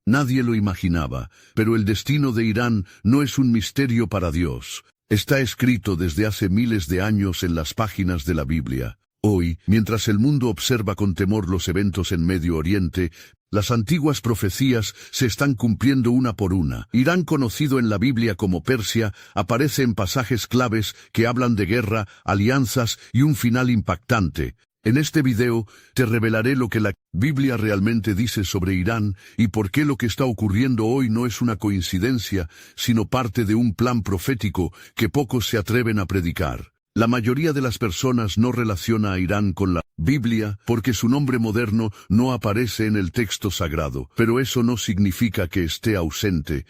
Nadie lo imaginaba, pero el destino de Irán no es un misterio para Dios. Está escrito desde hace miles de años en las páginas de la Biblia. Hoy, mientras el mundo observa con temor los eventos en Medio Oriente, las antiguas profecías se están cumpliendo una por una. Irán, conocido en la Biblia como Persia, aparece en pasajes claves que hablan de guerra, alianzas y un final impactante. En este video, te revelaré lo que la Biblia realmente dice sobre Irán y por qué lo que está ocurriendo hoy no es una coincidencia, sino parte de un plan profético que pocos se atreven a predicar. La mayoría de las personas no relaciona a Irán con la Biblia porque su nombre moderno no aparece en el texto sagrado, pero eso no significa que esté ausente.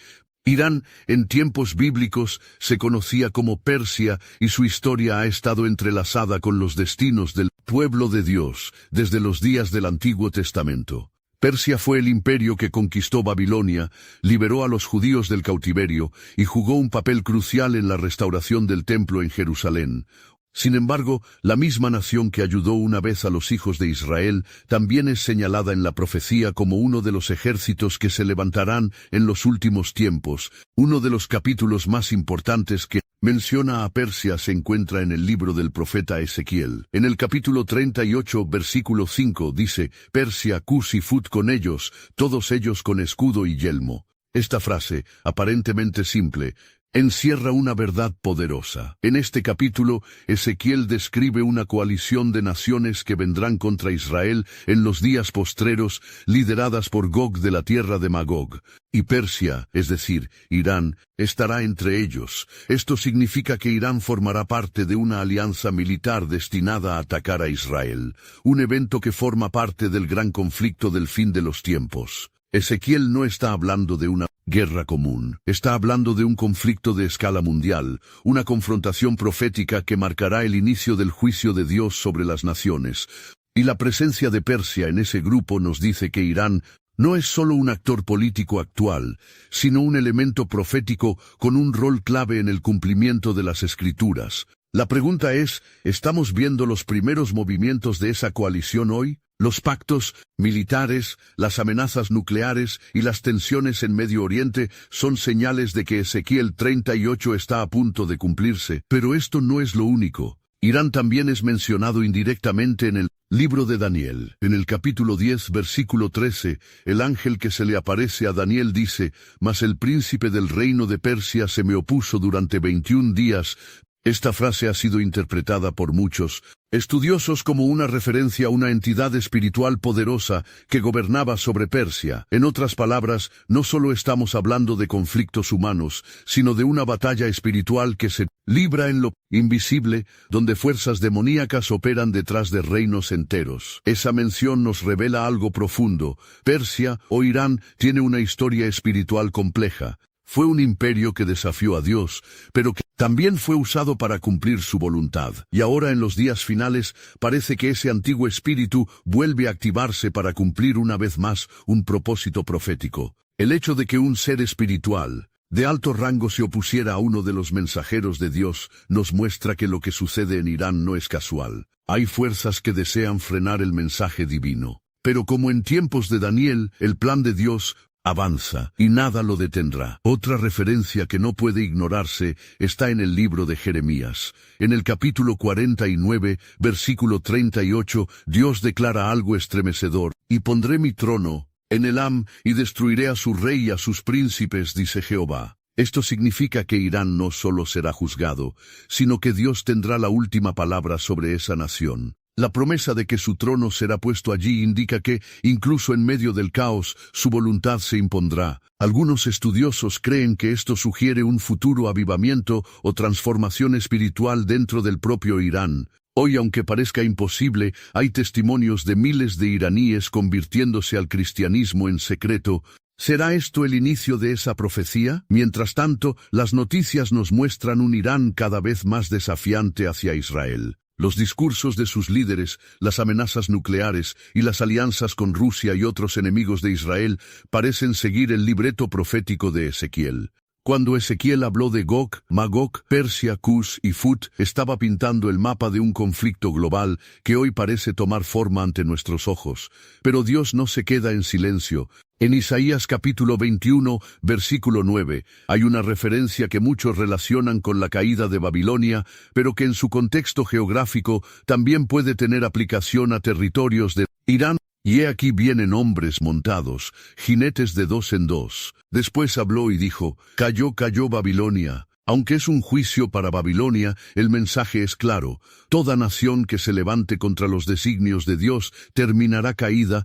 Irán, en tiempos bíblicos, se conocía como Persia y su historia ha estado entrelazada con los destinos del pueblo de Dios desde los días del Antiguo Testamento. Persia fue el imperio que conquistó Babilonia, liberó a los judíos del cautiverio y jugó un papel crucial en la restauración del templo en Jerusalén. Sin embargo, la misma nación que ayudó una vez a los hijos de Israel también es señalada en la profecía como uno de los ejércitos que se levantarán en los últimos tiempos. Uno de los capítulos más importantes que menciona a Persia se encuentra en el libro del profeta Ezequiel. En el capítulo 38, versículo 5, dice: Persia, Cus y Fut con ellos, todos ellos con escudo y yelmo. Esta frase, aparentemente simple, encierra una verdad poderosa. En este capítulo, Ezequiel describe una coalición de naciones que vendrán contra Israel en los días postreros, lideradas por Gog de la tierra de Magog. Y Persia, es decir, Irán, estará entre ellos. Esto significa que Irán formará parte de una alianza militar destinada a atacar a Israel, un evento que forma parte del gran conflicto del fin de los tiempos. Ezequiel no está hablando de una guerra común, está hablando de un conflicto de escala mundial, una confrontación profética que marcará el inicio del juicio de Dios sobre las naciones. Y la presencia de Persia en ese grupo nos dice que Irán no es solo un actor político actual, sino un elemento profético con un rol clave en el cumplimiento de las Escrituras. La pregunta es, ¿estamos viendo los primeros movimientos de esa coalición hoy? Los pactos militares, las amenazas nucleares y las tensiones en Medio Oriente son señales de que Ezequiel 38 está a punto de cumplirse. Pero esto no es lo único. Irán también es mencionado indirectamente en el libro de Daniel. En el capítulo 10, versículo 13, el ángel que se le aparece a Daniel dice: «Mas el príncipe del reino de Persia se me opuso durante 21 días». Esta frase ha sido interpretada por muchos estudiosos como una referencia a una entidad espiritual poderosa que gobernaba sobre Persia. En otras palabras, no solo estamos hablando de conflictos humanos, sino de una batalla espiritual que se libra en lo invisible, donde fuerzas demoníacas operan detrás de reinos enteros. Esa mención nos revela algo profundo. Persia, o Irán, tiene una historia espiritual compleja. Fue un imperio que desafió a Dios, pero que también fue usado para cumplir su voluntad. Y ahora en los días finales parece que ese antiguo espíritu vuelve a activarse para cumplir una vez más un propósito profético. El hecho de que un ser espiritual de alto rango se opusiera a uno de los mensajeros de Dios nos muestra que lo que sucede en Irán no es casual. Hay fuerzas que desean frenar el mensaje divino. Pero como en tiempos de Daniel, el plan de Dios avanza y nada lo detendrá. Otra referencia que no puede ignorarse está en el libro de Jeremías. En el capítulo 49, versículo 38, Dios declara algo estremecedor: «Y pondré mi trono en Elam, y destruiré a su rey y a sus príncipes, dice Jehová». Esto significa que Irán no solo será juzgado, sino que Dios tendrá la última palabra sobre esa nación. La promesa de que su trono será puesto allí indica que, incluso en medio del caos, su voluntad se impondrá. Algunos estudiosos creen que esto sugiere un futuro avivamiento o transformación espiritual dentro del propio Irán. Hoy, aunque parezca imposible, hay testimonios de miles de iraníes convirtiéndose al cristianismo en secreto. ¿Será esto el inicio de esa profecía? Mientras tanto, las noticias nos muestran un Irán cada vez más desafiante hacia Israel. Los discursos de sus líderes, las amenazas nucleares y las alianzas con Rusia y otros enemigos de Israel parecen seguir el libreto profético de Ezequiel. Cuando Ezequiel habló de Gog, Magog, Persia, Cus y Fut, estaba pintando el mapa de un conflicto global que hoy parece tomar forma ante nuestros ojos. Pero Dios no se queda en silencio. En Isaías capítulo 21, versículo 9, hay una referencia que muchos relacionan con la caída de Babilonia, pero que en su contexto geográfico también puede tener aplicación a territorios de Irán. Y he aquí vienen hombres montados, jinetes de 2 en 2. Después habló y dijo, cayó, cayó Babilonia. Aunque es un juicio para Babilonia, el mensaje es claro. Toda nación que se levante contra los designios de Dios terminará caída,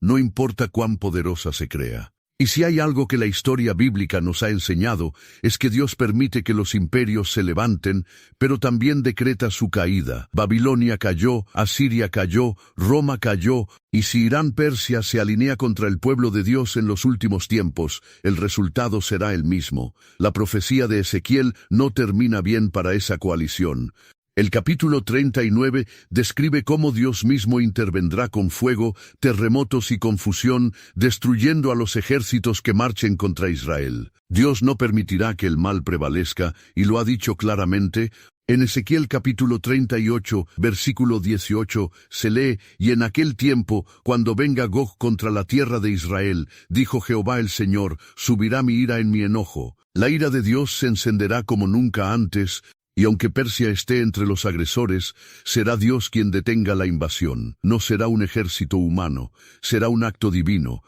no importa cuán poderosa se crea. Y si hay algo que la historia bíblica nos ha enseñado, es que Dios permite que los imperios se levanten, pero también decreta su caída. Babilonia cayó, Asiria cayó, Roma cayó, y si Irán-Persia se alinea contra el pueblo de Dios en los últimos tiempos, el resultado será el mismo. La profecía de Ezequiel no termina bien para esa coalición. El capítulo 39 describe cómo Dios mismo intervendrá con fuego, terremotos y confusión, destruyendo a los ejércitos que marchen contra Israel. Dios no permitirá que el mal prevalezca, y lo ha dicho claramente. En Ezequiel capítulo 38, versículo 18, se lee, y en aquel tiempo, cuando venga Gog contra la tierra de Israel, dijo Jehová el Señor, subirá mi ira en mi enojo. La ira de Dios se encenderá como nunca antes, y aunque Persia esté entre los agresores, será Dios quien detenga la invasión. No será un ejército humano, será un acto divino.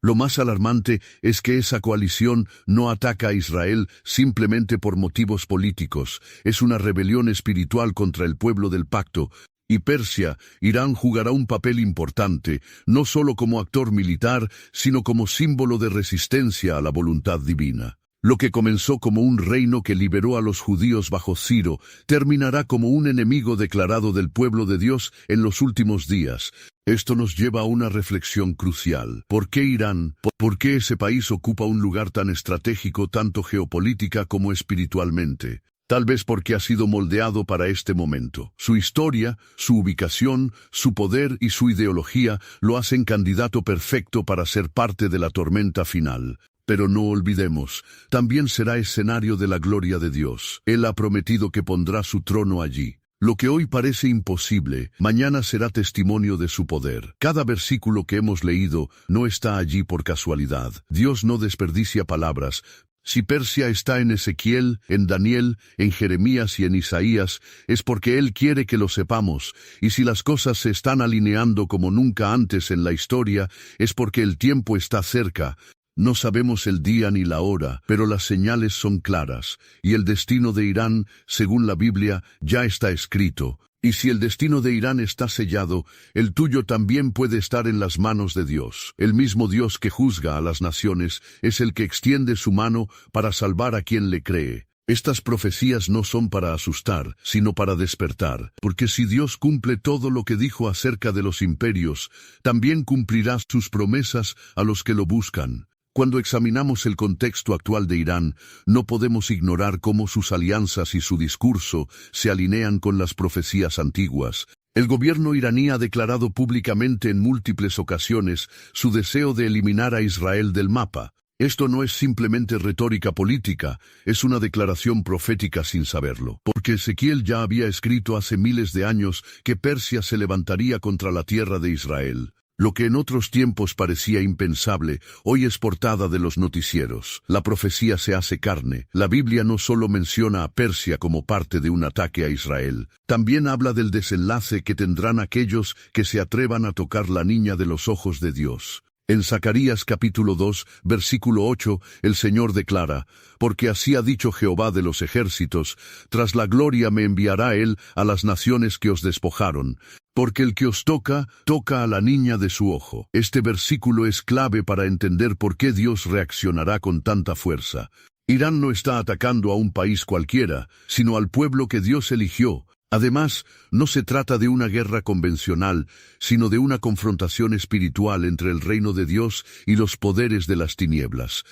Lo más alarmante es que esa coalición no ataca a Israel simplemente por motivos políticos. Es una rebelión espiritual contra el pueblo del pacto. Y Persia, Irán jugará un papel importante, no solo como actor militar, sino como símbolo de resistencia a la voluntad divina. Lo que comenzó como un reino que liberó a los judíos bajo Ciro, terminará como un enemigo declarado del pueblo de Dios en los últimos días. Esto nos lleva a una reflexión crucial. ¿Por qué Irán? ¿Por qué ese país ocupa un lugar tan estratégico tanto geopolítica como espiritualmente? Tal vez porque ha sido moldeado para este momento. Su historia, su ubicación, su poder y su ideología lo hacen candidato perfecto para ser parte de la tormenta final. Pero no olvidemos, también será escenario de la gloria de Dios. Él ha prometido que pondrá su trono allí. Lo que hoy parece imposible, mañana será testimonio de su poder. Cada versículo que hemos leído no está allí por casualidad. Dios no desperdicia palabras. Si Persia está en Ezequiel, en Daniel, en Jeremías y en Isaías, es porque Él quiere que lo sepamos, y si las cosas se están alineando como nunca antes en la historia, es porque el tiempo está cerca. No sabemos el día ni la hora, pero las señales son claras, y el destino de Irán, según la Biblia, ya está escrito. Y si el destino de Irán está sellado, el tuyo también puede estar en las manos de Dios. El mismo Dios que juzga a las naciones es el que extiende su mano para salvar a quien le cree. Estas profecías no son para asustar, sino para despertar, porque si Dios cumple todo lo que dijo acerca de los imperios, también cumplirá sus promesas a los que lo buscan. Cuando examinamos el contexto actual de Irán, no podemos ignorar cómo sus alianzas y su discurso se alinean con las profecías antiguas. El gobierno iraní ha declarado públicamente en múltiples ocasiones su deseo de eliminar a Israel del mapa. Esto no es simplemente retórica política, es una declaración profética sin saberlo. Porque Ezequiel ya había escrito hace miles de años que Persia se levantaría contra la tierra de Israel. Lo que en otros tiempos parecía impensable, hoy es portada de los noticieros. La profecía se hace carne. La Biblia no solo menciona a Persia como parte de un ataque a Israel, también habla del desenlace que tendrán aquellos que se atrevan a tocar la niña de los ojos de Dios. En Zacarías capítulo 2, versículo 8, el Señor declara, «Porque así ha dicho Jehová de los ejércitos, tras la gloria me enviará Él a las naciones que os despojaron, porque el que os toca, toca a la niña de su ojo». Este versículo es clave para entender por qué Dios reaccionará con tanta fuerza. Irán no está atacando a un país cualquiera, sino al pueblo que Dios eligió. Además, no se trata de una guerra convencional, sino de una confrontación espiritual entre el reino de Dios y los poderes de las tinieblas.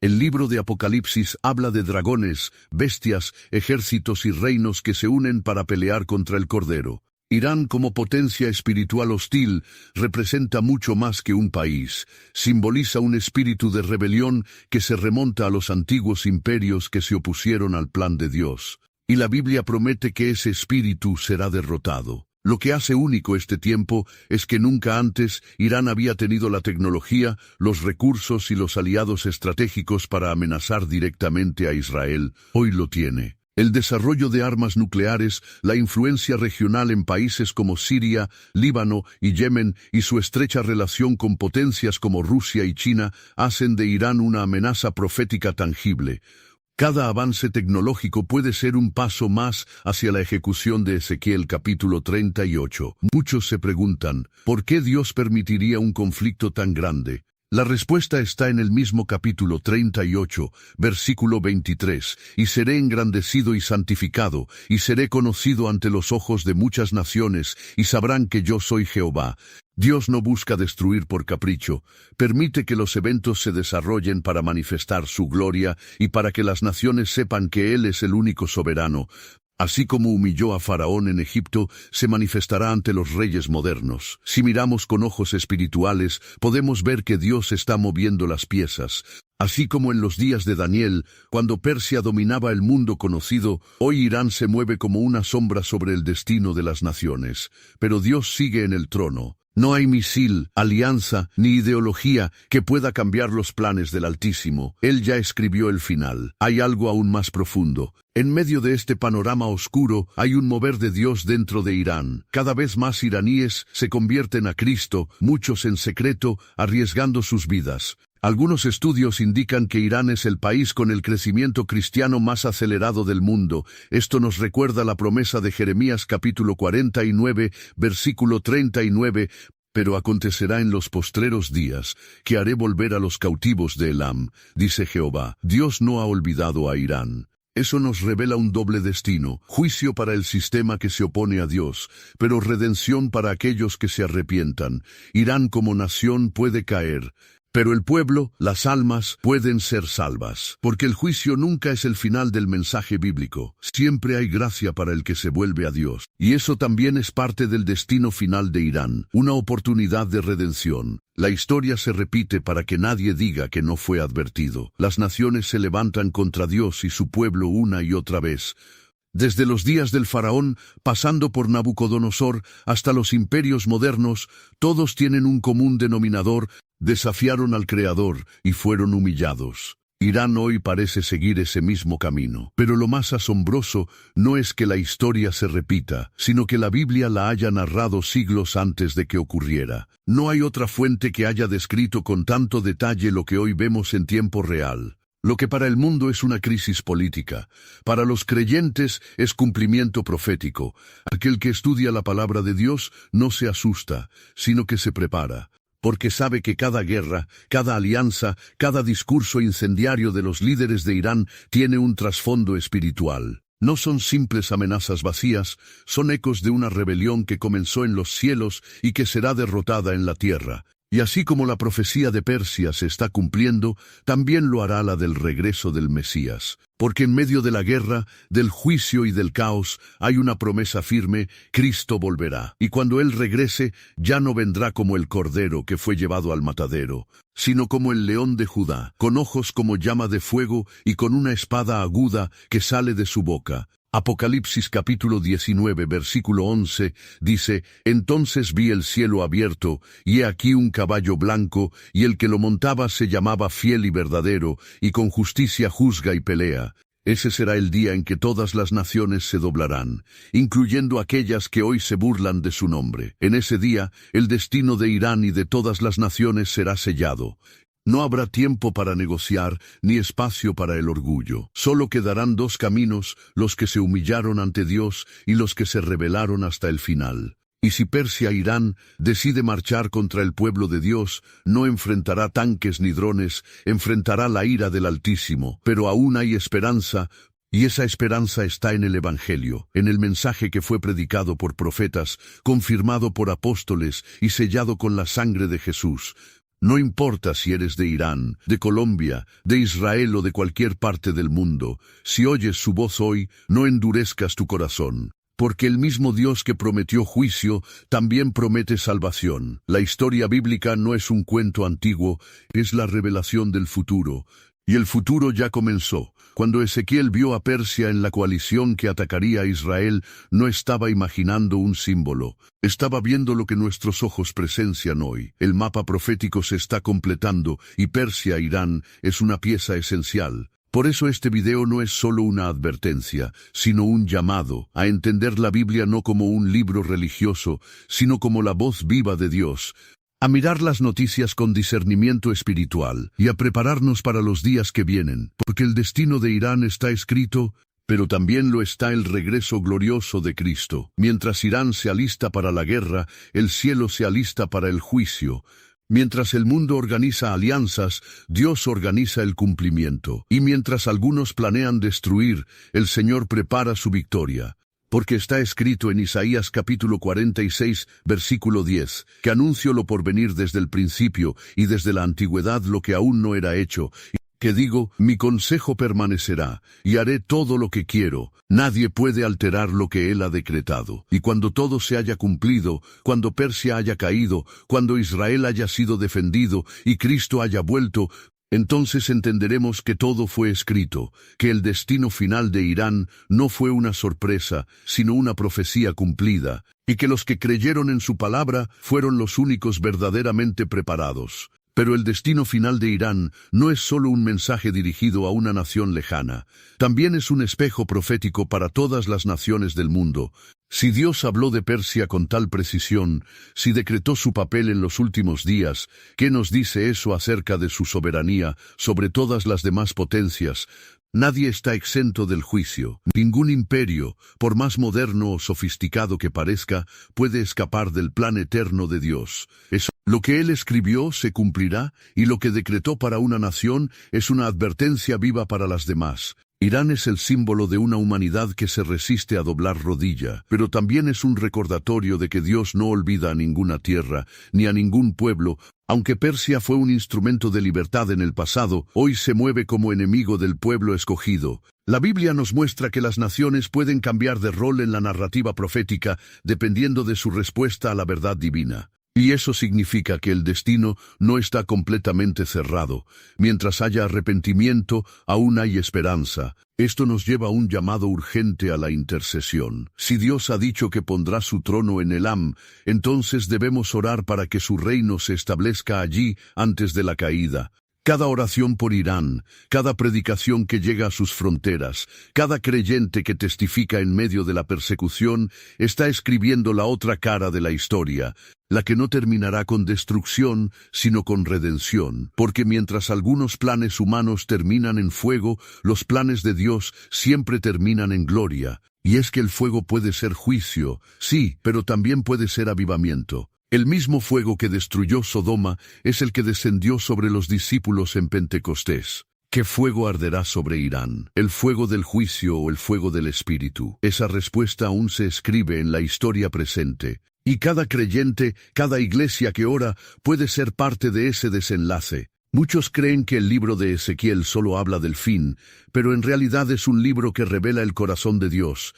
El libro de Apocalipsis habla de dragones, bestias, ejércitos y reinos que se unen para pelear contra el Cordero. Irán como potencia espiritual hostil representa mucho más que un país. Simboliza un espíritu de rebelión que se remonta a los antiguos imperios que se opusieron al plan de Dios. Y la Biblia promete que ese espíritu será derrotado. Lo que hace único este tiempo es que nunca antes Irán había tenido la tecnología, los recursos y los aliados estratégicos para amenazar directamente a Israel. Hoy lo tiene. El desarrollo de armas nucleares, la influencia regional en países como Siria, Líbano y Yemen y su estrecha relación con potencias como Rusia y China hacen de Irán una amenaza profética tangible. Cada avance tecnológico puede ser un paso más hacia la ejecución de Ezequiel capítulo 38. Muchos se preguntan, ¿por qué Dios permitiría un conflicto tan grande? La respuesta está en el mismo capítulo 38, versículo 23, y seré engrandecido y santificado, y seré conocido ante los ojos de muchas naciones, y sabrán que yo soy Jehová. Dios no busca destruir por capricho, permite que los eventos se desarrollen para manifestar su gloria y para que las naciones sepan que Él es el único soberano. Así como humilló a Faraón en Egipto, se manifestará ante los reyes modernos. Si miramos con ojos espirituales, podemos ver que Dios está moviendo las piezas. Así como en los días de Daniel, cuando Persia dominaba el mundo conocido, hoy Irán se mueve como una sombra sobre el destino de las naciones. Pero Dios sigue en el trono. No hay misil, alianza, ni ideología que pueda cambiar los planes del Altísimo. Él ya escribió el final. Hay algo aún más profundo. En medio de este panorama oscuro, hay un mover de Dios dentro de Irán. Cada vez más iraníes se convierten a Cristo, muchos en secreto, arriesgando sus vidas. Algunos estudios indican que Irán es el país con el crecimiento cristiano más acelerado del mundo. Esto nos recuerda la promesa de Jeremías capítulo 49, versículo 39, pero acontecerá en los postreros días, que haré volver a los cautivos de Elam, dice Jehová. Dios no ha olvidado a Irán. Eso nos revela un doble destino, juicio para el sistema que se opone a Dios, pero redención para aquellos que se arrepientan. Irán como nación puede caer, pero el pueblo, las almas, pueden ser salvas, porque el juicio nunca es el final del mensaje bíblico. Siempre hay gracia para el que se vuelve a Dios, y eso también es parte del destino final de Irán, una oportunidad de redención. La historia se repite para que nadie diga que no fue advertido. Las naciones se levantan contra Dios y su pueblo una y otra vez. Desde los días del faraón, pasando por Nabucodonosor, hasta los imperios modernos, todos tienen un común denominador: desafiaron al Creador y fueron humillados. Irán hoy parece seguir ese mismo camino. Pero lo más asombroso no es que la historia se repita, sino que la Biblia la haya narrado siglos antes de que ocurriera. No hay otra fuente que haya descrito con tanto detalle lo que hoy vemos en tiempo real. Lo que para el mundo es una crisis política, para los creyentes es cumplimiento profético. Aquel que estudia la palabra de Dios no se asusta, sino que se prepara, porque sabe que cada guerra, cada alianza, cada discurso incendiario de los líderes de Irán tiene un trasfondo espiritual. No son simples amenazas vacías, son ecos de una rebelión que comenzó en los cielos y que será derrotada en la tierra. Y así como la profecía de Persia se está cumpliendo, también lo hará la del regreso del Mesías. Porque en medio de la guerra, del juicio y del caos, hay una promesa firme: Cristo volverá. Y cuando Él regrese, ya no vendrá como el cordero que fue llevado al matadero, sino como el león de Judá, con ojos como llama de fuego y con una espada aguda que sale de su boca. Apocalipsis capítulo 19, versículo 11, dice: Entonces vi el cielo abierto, y he aquí un caballo blanco, y el que lo montaba se llamaba Fiel y Verdadero, y con justicia juzga y pelea. Ese será el día en que todas las naciones se doblarán, incluyendo aquellas que hoy se burlan de su nombre. En ese día, el destino de Irán y de todas las naciones será sellado. No habrá tiempo para negociar, ni espacio para el orgullo. Solo quedarán dos caminos: los que se humillaron ante Dios y los que se rebelaron hasta el final. Y si Persia, Irán, decide marchar contra el pueblo de Dios, no enfrentará tanques ni drones, enfrentará la ira del Altísimo. Pero aún hay esperanza, y esa esperanza está en el Evangelio, en el mensaje que fue predicado por profetas, confirmado por apóstoles y sellado con la sangre de Jesús. No importa si eres de Irán, de Colombia, de Israel o de cualquier parte del mundo, si oyes su voz hoy, no endurezcas tu corazón, porque el mismo Dios que prometió juicio también promete salvación. La historia bíblica no es un cuento antiguo, es la revelación del futuro. Y el futuro ya comenzó. Cuando Ezequiel vio a Persia en la coalición que atacaría a Israel, no estaba imaginando un símbolo. Estaba viendo lo que nuestros ojos presencian hoy. El mapa profético se está completando y Persia-Irán es una pieza esencial. Por eso este video no es solo una advertencia, sino un llamado a entender la Biblia no como un libro religioso, sino como la voz viva de Dios. A mirar las noticias con discernimiento espiritual y a prepararnos para los días que vienen, porque el destino de Irán está escrito, pero también lo está el regreso glorioso de Cristo. Mientras Irán se alista para la guerra, el cielo se alista para el juicio. Mientras el mundo organiza alianzas, Dios organiza el cumplimiento. Y mientras algunos planean destruir, el Señor prepara su victoria. Porque está escrito en Isaías capítulo 46, versículo 10, que anuncio lo por venir desde el principio y desde la antigüedad lo que aún no era hecho, y que digo, mi consejo permanecerá, y haré todo lo que quiero, nadie puede alterar lo que él ha decretado. Y cuando todo se haya cumplido, cuando Persia haya caído, cuando Israel haya sido defendido y Cristo haya vuelto, entonces entenderemos que todo fue escrito, que el destino final de Irán no fue una sorpresa, sino una profecía cumplida, y que los que creyeron en su palabra fueron los únicos verdaderamente preparados. Pero el destino final de Irán no es solo un mensaje dirigido a una nación lejana, también es un espejo profético para todas las naciones del mundo. Si Dios habló de Persia con tal precisión, si decretó su papel en los últimos días, ¿qué nos dice eso acerca de su soberanía sobre todas las demás potencias? Nadie está exento del juicio. Ningún imperio, por más moderno o sofisticado que parezca, puede escapar del plan eterno de Dios. Lo que Él escribió se cumplirá, y lo que decretó para una nación es una advertencia viva para las demás. Irán es el símbolo de una humanidad que se resiste a doblar rodilla, pero también es un recordatorio de que Dios no olvida a ninguna tierra, ni a ningún pueblo. Aunque Persia fue un instrumento de libertad en el pasado, hoy se mueve como enemigo del pueblo escogido. La Biblia nos muestra que las naciones pueden cambiar de rol en la narrativa profética dependiendo de su respuesta a la verdad divina. Y eso significa que el destino no está completamente cerrado. Mientras haya arrepentimiento, aún hay esperanza. Esto nos lleva a un llamado urgente a la intercesión. Si Dios ha dicho que pondrá su trono en Elam, entonces debemos orar para que su reino se establezca allí antes de la caída. Cada oración por Irán, cada predicación que llega a sus fronteras, cada creyente que testifica en medio de la persecución, está escribiendo la otra cara de la historia, la que no terminará con destrucción, sino con redención. Porque mientras algunos planes humanos terminan en fuego, los planes de Dios siempre terminan en gloria. Y es que el fuego puede ser juicio, sí, pero también puede ser avivamiento. El mismo fuego que destruyó Sodoma es el que descendió sobre los discípulos en Pentecostés. ¿Qué fuego arderá sobre Irán? ¿El fuego del juicio o el fuego del Espíritu? Esa respuesta aún se escribe en la historia presente. Y cada creyente, cada iglesia que ora, puede ser parte de ese desenlace. Muchos creen que el libro de Ezequiel solo habla del fin, pero en realidad es un libro que revela el corazón de Dios.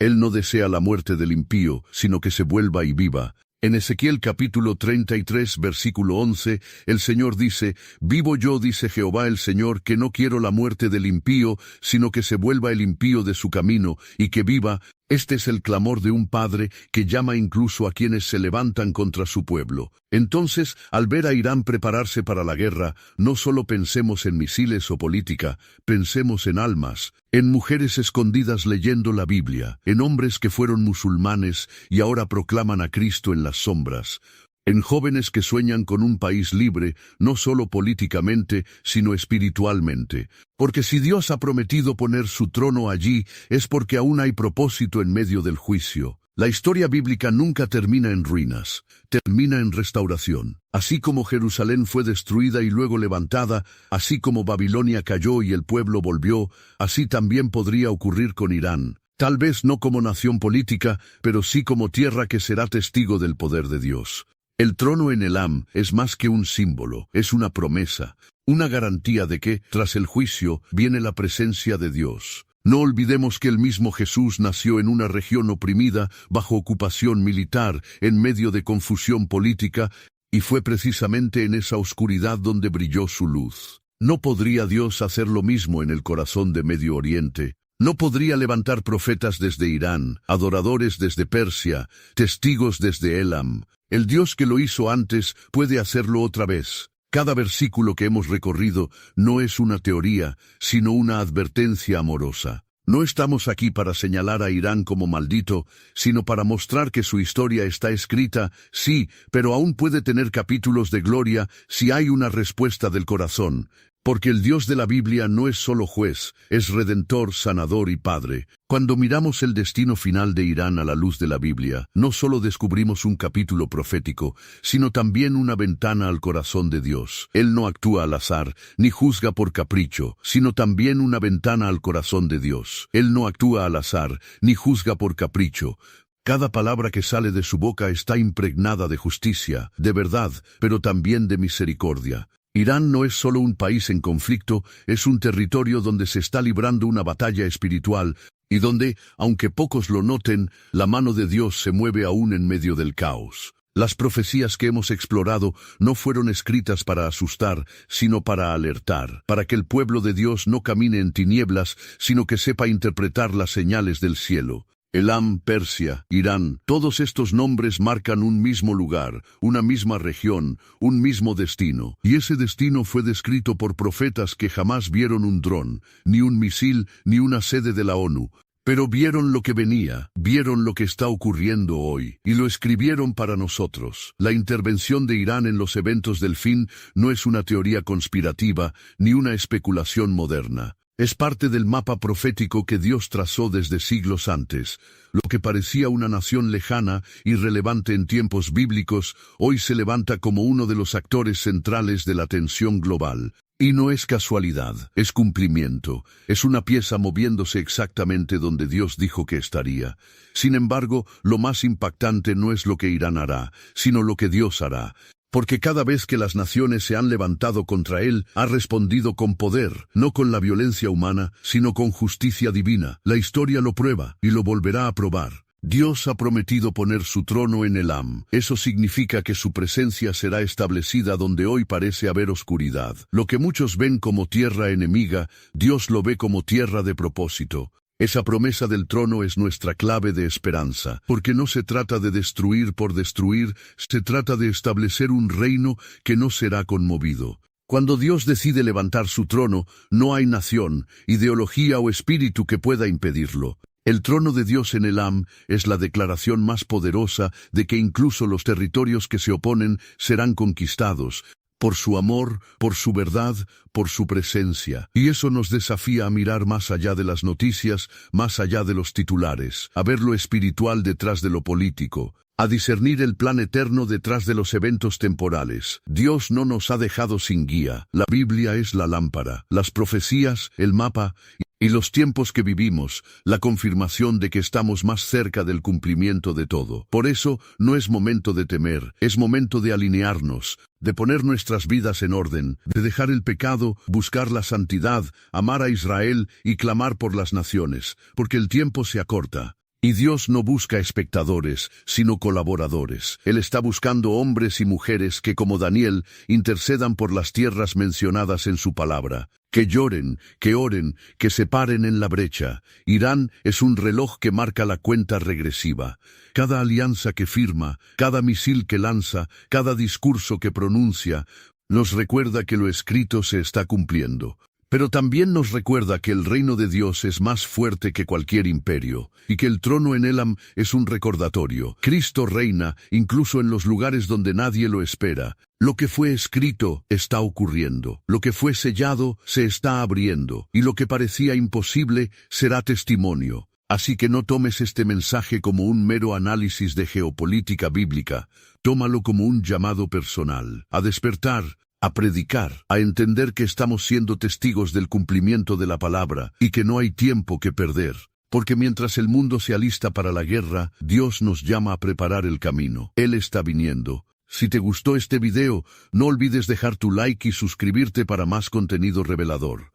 Él no desea la muerte del impío, sino que se vuelva y viva. En Ezequiel capítulo 33, versículo 11, el Señor dice, «Vivo yo, dice Jehová el Señor, que no quiero la muerte del impío, sino que se vuelva el impío de su camino, y que viva». Este es el clamor de un padre que llama incluso a quienes se levantan contra su pueblo. Entonces, al ver a Irán prepararse para la guerra, no solo pensemos en misiles o política, pensemos en almas, en mujeres escondidas leyendo la Biblia, en hombres que fueron musulmanes y ahora proclaman a Cristo en las sombras, en jóvenes que sueñan con un país libre, no solo políticamente, sino espiritualmente. Porque si Dios ha prometido poner su trono allí, es porque aún hay propósito en medio del juicio. La historia bíblica nunca termina en ruinas, termina en restauración. Así como Jerusalén fue destruida y luego levantada, así como Babilonia cayó y el pueblo volvió, así también podría ocurrir con Irán. Tal vez no como nación política, pero sí como tierra que será testigo del poder de Dios. El trono en Elam es más que un símbolo, es una promesa, una garantía de que, tras el juicio, viene la presencia de Dios. No olvidemos que el mismo Jesús nació en una región oprimida, bajo ocupación militar, en medio de confusión política, y fue precisamente en esa oscuridad donde brilló su luz. ¿No podría Dios hacer lo mismo en el corazón de Medio Oriente? ¿No podría levantar profetas desde Irán, adoradores desde Persia, testigos desde Elam? El Dios que lo hizo antes puede hacerlo otra vez. Cada versículo que hemos recorrido no es una teoría, sino una advertencia amorosa. No estamos aquí para señalar a Irán como maldito, sino para mostrar que su historia está escrita, sí, pero aún puede tener capítulos de gloria si hay una respuesta del corazón. Porque el Dios de la Biblia no es solo juez, es redentor, sanador y padre. Cuando miramos el destino final de Irán a la luz de la Biblia, no solo descubrimos un capítulo profético, sino también una ventana al corazón de Dios. Él no actúa al azar, ni juzga por capricho, sino también una ventana al corazón de Dios. Él no actúa al azar, ni juzga por capricho. Cada palabra que sale de su boca está impregnada de justicia, de verdad, pero también de misericordia. Irán no es solo un país en conflicto, es un territorio donde se está librando una batalla espiritual y donde, aunque pocos lo noten, la mano de Dios se mueve aún en medio del caos. Las profecías que hemos explorado no fueron escritas para asustar, sino para alertar, para que el pueblo de Dios no camine en tinieblas, sino que sepa interpretar las señales del cielo. Elam, Persia, Irán, todos estos nombres marcan un mismo lugar, una misma región, un mismo destino. Y ese destino fue descrito por profetas que jamás vieron un dron, ni un misil, ni una sede de la ONU. Pero vieron lo que venía, vieron lo que está ocurriendo hoy, y lo escribieron para nosotros. La intervención de Irán en los eventos del fin no es una teoría conspirativa, ni una especulación moderna. Es parte del mapa profético que Dios trazó desde siglos antes. Lo que parecía una nación lejana, irrelevante en tiempos bíblicos, hoy se levanta como uno de los actores centrales de la tensión global. Y no es casualidad, es cumplimiento, es una pieza moviéndose exactamente donde Dios dijo que estaría. Sin embargo, lo más impactante no es lo que Irán hará, sino lo que Dios hará. Porque cada vez que las naciones se han levantado contra él, ha respondido con poder, no con la violencia humana, sino con justicia divina. La historia lo prueba, y lo volverá a probar. Dios ha prometido poner su trono en Elam. Eso significa que su presencia será establecida donde hoy parece haber oscuridad. Lo que muchos ven como tierra enemiga, Dios lo ve como tierra de propósito. Esa promesa del trono es nuestra clave de esperanza, porque no se trata de destruir por destruir, se trata de establecer un reino que no será conmovido. Cuando Dios decide levantar su trono, no hay nación, ideología o espíritu que pueda impedirlo. El trono de Dios en Elam es la declaración más poderosa de que incluso los territorios que se oponen serán conquistados, por su amor, por su verdad, por su presencia. Y eso nos desafía a mirar más allá de las noticias, más allá de los titulares, a ver lo espiritual detrás de lo político, a discernir el plan eterno detrás de los eventos temporales. Dios no nos ha dejado sin guía. La Biblia es la lámpara, las profecías, el mapa, y los tiempos que vivimos, la confirmación de que estamos más cerca del cumplimiento de todo. Por eso, no es momento de temer, es momento de alinearnos, de poner nuestras vidas en orden, de dejar el pecado, buscar la santidad, amar a Israel y clamar por las naciones, porque el tiempo se acorta. Y Dios no busca espectadores, sino colaboradores. Él está buscando hombres y mujeres que, como Daniel, intercedan por las tierras mencionadas en su palabra. Que lloren, que oren, que se paren en la brecha. Irán es un reloj que marca la cuenta regresiva. Cada alianza que firma, cada misil que lanza, cada discurso que pronuncia, nos recuerda que lo escrito se está cumpliendo. Pero también nos recuerda que el reino de Dios es más fuerte que cualquier imperio, y que el trono en Elam es un recordatorio. Cristo reina, incluso en los lugares donde nadie lo espera. Lo que fue escrito está ocurriendo, lo que fue sellado se está abriendo, y lo que parecía imposible será testimonio. Así que no tomes este mensaje como un mero análisis de geopolítica bíblica, tómalo como un llamado personal, a despertar, a predicar, a entender que estamos siendo testigos del cumplimiento de la palabra y que no hay tiempo que perder. Porque mientras el mundo se alista para la guerra, Dios nos llama a preparar el camino. Él está viniendo. Si te gustó este video, no olvides dejar tu like y suscribirte para más contenido revelador.